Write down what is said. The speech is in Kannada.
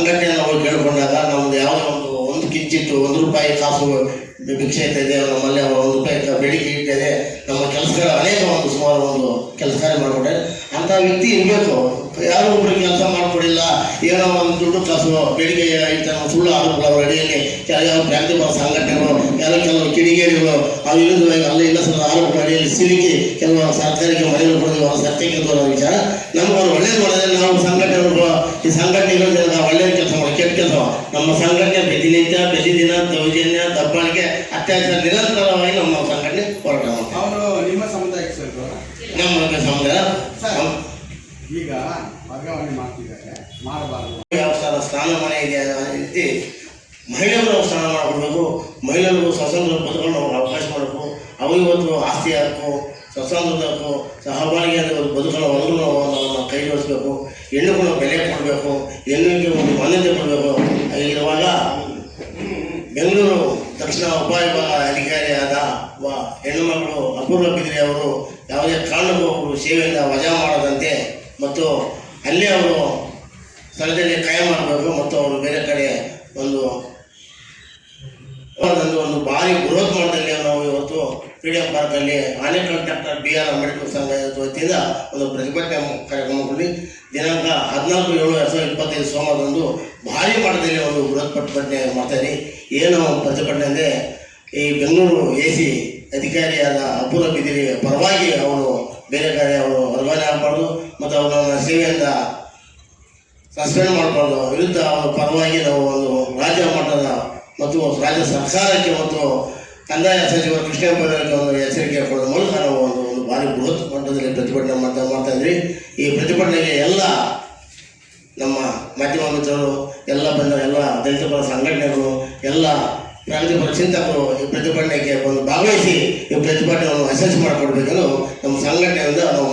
ಸಂಘಟನೆಯನ್ನು ನಾವು ಕೇಳಿಕೊಂಡಾಗ ನಮ್ದು ಯಾವುದೋ ಒಂದು ಕಿಂಚಿತ್ತು ₹1 ಕಾಸು ಭಿಕ್ಷೆ ಇರ್ತದೆ, ನಮ್ಮಲ್ಲಿ ₹1 ಬೇಡಿಕೆ ಇಟ್ಟಿದೆ. ನಮ್ಮ ಕೆಲಸಗಳ ಅನೇಕ ಸುಮಾರು ಕೆಲಸ ಕಾರ್ಯ ಮಾಡಿಕೊಂಡ್ರೆ ಅಂಥ ವ್ಯಕ್ತಿ ಇರಬೇಕು. ಯಾರೋ ಒಬ್ಬರಿಗೆ ಕೆಲಸ ಮಾಡಿಕೊಡಿಲ್ಲ, ಏನೋ ಒಂದು ದುಡ್ಡು ಕಾಸು ಬೇಡಿಕೆ ಇರ್ತಾನೆ, ಸುಳ್ಳು ಆರೋಪಗಳು ಅವರ ಅಡಿಯಲ್ಲಿ ಯಾವ ಪ್ರಾಂತಿಕ ಸಂಘಟನೆಗಳು, ಕೆಲವು ಕಿಡಿಗೇಡಿಗಳು ಅವು ವಿರುದ್ಧವಾಗಿ ಅಲ್ಲ ಇಲ್ಲ ಆರೋಪಗಳ ಅಡಿಯಲ್ಲಿ ಸಿಲುಕಿ ಕೆಲವು ಸರ್ಕಾರಕ್ಕೆ ಮನೆಗಳು ಕೊಡೋದು ಸತ್ಯಕ್ಕೆ ತೋರೋ ವಿಚಾರ. ನಮ್ಗೆ ಅವ್ರು ಒಳ್ಳೇದು ಮಾಡಿದ್ರೆ ನಾವು ಸಂಘಟನೆಗಳು ಈ ಸಂಘಟನೆಗಳು ಒಳ್ಳೆಯ ಕೆಲಸ ಮಾಡಿ ಕೆಟ್ಟ ಕೆಲಸ ನಮ್ಮ ಸಂಘಟನೆ ಪ್ರತಿದಿನ ದೌರ್ಜನ್ಯ ದಬ್ಬಾಳಿಕೆ ಅತ್ಯಾಚಾರ ನಿರಂತರವಾಗಿ ನಮ್ಮ ಸಂಘಟನೆ ಹೋರಾಟ ಮಾಡ್ತಾರೆ. ಅವರು ನಿಮ್ಮ ಸಮುದಾಯಕ್ಕೆ ಸೇರಿದವರ? ನಮ್ಮ ಸಮುದಾಯ ಈಗ ವರ್ಗಾವಣೆ ಮಾಡ್ತಿದ್ದಾರೆ, ಮಾಡಬಾರ್ದು. ಯಾವ ಸ್ಥಾನಮಾನ ಇದೆ ರೀತಿ ಮಹಿಳೆಯರು ಸ್ನಾನ ಮಾಡಿಕೊಡ್ಬೇಕು, ಮಹಿಳೆಯರಿಗೂ ಸ್ವತಂತ್ರ ಬದುಕನ್ನು ನಾವು ಅವಕಾಶ ಮಾಡಬೇಕು. ಅವರು ಇವತ್ತು ಆಸ್ತಿ ಹಕ್ಕು, ಸ್ವತಂತ್ರದ ಹಕ್ಕು, ಸಹಬಾಳ್ಗೆ ಬದುಕನ್ನು ನಾವು ಕೈ ಜೋಡಿಸ್ಬೇಕು. ಹೆಣ್ಣುಗಳು ಬೆಲೆ ಕೊಡಬೇಕು, ಹೆಣ್ಣಿಗೆ ಒಂದು ಮಾನ್ಯತೆ ಕೊಡಬೇಕು. ಇರುವಾಗ ಬೆಂಗಳೂರು ದಕ್ಷಿಣ ಉಪವಿಭಾಗ ಅಧಿಕಾರಿಯಾದ ಹೆಣ್ಣು ಮಕ್ಕಳು ಅಪೂರ್ವ ಬಿದಿರಿ ಅವರು ಯಾವುದೇ ಕಾರಣಕ್ಕೂ ಅವರು ಸೇವೆಯಿಂದ ವಜಾ ಮಾಡದಂತೆ ಮತ್ತು ಅಲ್ಲೇ ಅವರು ಸ್ಥಳದಲ್ಲಿ ಕಾಯ ಮಾಡಬೇಕು ಮತ್ತು ಅವರು ಬೇರೆ ಕಡೆ ಒಂದು ಭಾರಿ ಬೃಹತ್ ಮಟ್ಟದಲ್ಲಿ ನಾವು ಇವತ್ತು ಫ್ರೀಡಂ ಪಾರ್ಕಲ್ಲಿ ಆನೇಕಲ್ ಡಾಕ್ಟರ್ BR ಅಂಬೇಡ್ಕರ್ ಸಂಘ ವತಿಯಿಂದ ಒಂದು ಪ್ರತಿಭಟನೆ ಕಾರ್ಯಕ್ರಮದಲ್ಲಿ ದಿನಾಂಕ 14/7/2025 ಸೋಮವಾರದಂದು ಭಾರಿ ಮಟ್ಟದಲ್ಲಿ ಒಂದು ಬೃಹತ್ ಪ್ರತಿಭಟನೆ ಮಾಡ್ತಾಯಿದ್ದೀವಿ. ಏನು ಪ್ರತಿಭಟನೆ ಅಂದರೆ ಈ ಬೆಂಗಳೂರು AC ಅಧಿಕಾರಿಯಾದ ಅಪೂರ್ವ ಬಿದಿರಿ ಪರವಾಗಿ ಅವರು ಬೇರೆ ಕಡೆ ಅವರು ವರ್ಗಾವಣೆ ಆಗಬಾರ್ದು ಮತ್ತು ಅವರನ್ನ ಸೇವೆಯಿಂದ ಸಸ್ಪೆಂಡ್ ಮಾಡಬಾರ್ದು. ವಿರುದ್ಧ ಅವರ ಪರವಾಗಿ ನಾವು ಒಂದು ರಾಜ್ಯ ಮಟ್ಟದ ಮತ್ತು ರಾಜ್ಯ ಸರ್ಕಾರಕ್ಕೆ ಮತ್ತು ಕಂದಾಯ ಸಚಿವ ಕೃಷ್ಣಪ್ಪನವರಿಗೆ ಒಂದು ಎಚ್ಚರಿಕೆ ಕೊಡೋದ್ರ ಮೂಲಕ ನಾವು ಒಂದು ಭಾರಿ ಬೃಹತ್ ಮಟ್ಟದಲ್ಲಿ ಪ್ರತಿಭಟನೆ ಮಾಡ್ತಾ ಇದ್ವಿ. ಈ ಪ್ರತಿಭಟನೆಗೆ ಎಲ್ಲ ನಮ್ಮ ಮಾಧ್ಯಮ ಮಿತ್ರರು, ಎಲ್ಲ ದಲಿತ ಪರ ಸಂಘಟನೆಗಳು, ಎಲ್ಲ ಪ್ರಾಂತಿಪರ ಚಿಂತಕರು ಈ ಪ್ರತಿಭಟನೆಗೆ ಭಾಗವಹಿಸಿ ಈ ಪ್ರತಿಭಟನೆಯನ್ನು ಯಶಸ್ವಿ ಮಾಡಿಕೊಡ್ಬೇಕಂದು ನಮ್ಮ ಸಂಘಟನೆಯಿಂದ ನಾವು